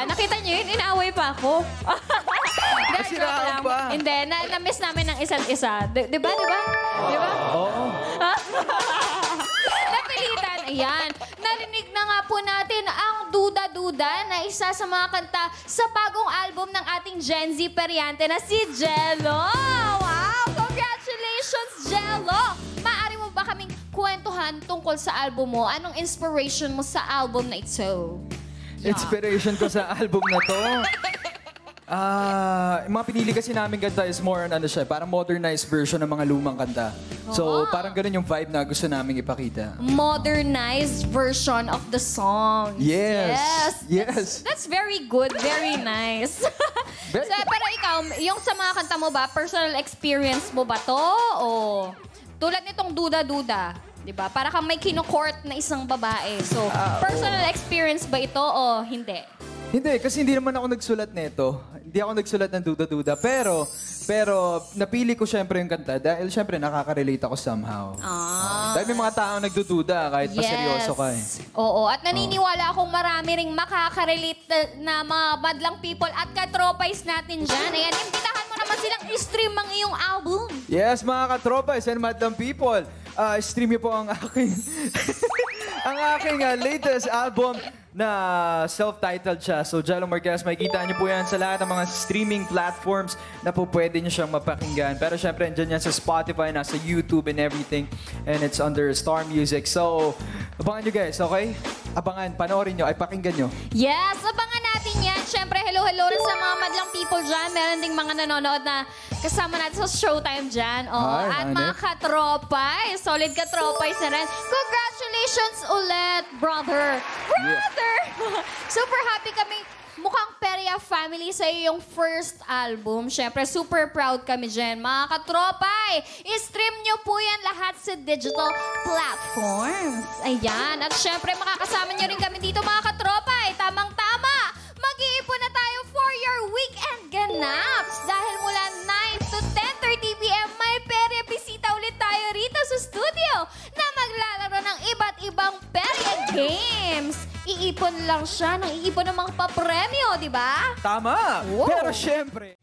Nakita niyo yun? Inaaway pa ako. Joke lang. pa. Hindi, na-miss namin ng isa't isa. Di ba? Di ba? Di ba? Oo. Napilitan. Ayan. Narinig na nga po natin ang Duda-Duda na isa sa mga kanta sa bagong album ng ating Gen Z Periante na si Jello. Wow! Congratulations, Jello! Maaari mo ba kaming kwentuhan tungkol sa album mo? Anong inspiration mo sa album na ito? Inspiration ko sa album na to. Yung mga pinili kasi namin kanta is more on ano siya, parang modernized version ng mga lumang kanta. So, parang ganun yung vibe na gusto namin ipakita. Modernized version of the song. Yes. That's very good. Very nice. Pero ikaw, yung sa mga kanta mo ba, personal experience mo ba to? O tulad nitong Duda-Duda, di ba? Para kang may kinukort na isang babae. So, personal experience ba ito o hindi? Hindi, kasi hindi naman ako nagsulat nito. Hindi ako nagsulat ng Duda-Duda. Pero napili ko syempre yung kanta dahil syempre nakaka-relate ako somehow. Dahil may mga taong nagdududa kahit pa seryoso ka eh. Oo, at naniniwala akong marami ring makaka-relate na mga madlang people at katropais natin dyan. Ayan, imbitahan mo naman silang i-stream ang iyong album. Yes, mga katropais and madlang people. Stream niyo po ang aking ang aking latest album na self-titled siya. So, Jello Marquez, makikita niyo po yan sa lahat ng mga streaming platforms na po pwede niyo siyang mapakinggan. Pero syempre, andyan yan sa Spotify, nasa YouTube and everything. And it's under Star Music. So, abangan niyo guys, okay? Abangan, panoorin niyo, ay pakinggan niyo. Yes, abangan natin yan. Syempre, hello rin sa mga madlang people dyan. Meron ding mga nanonood na kasama natin sa Showtime dyan. At mga katropay, solid katropay na rin. Congratulations ulit, brother! Super happy kami. Mukhang Peria Family sa yung first album. Siyempre, super proud kami dyan. Mga katropay, i-stream nyo po yan lahat sa digital platforms. Ayan. At siyempre, makakasama nyo rin kami dito, mga katropay. Tamang-tama. Mag-iipon na tayo for your weekend ganaps. Dahil mula 9 to 10:30 p.m. may Peria bisita ulit tayo rito sa studio na maglalaro ng iba't ibang Peria games. Iipon lang siya ng iipon ng mga papremyo, di ba? Tama! Wow. Pero syempre,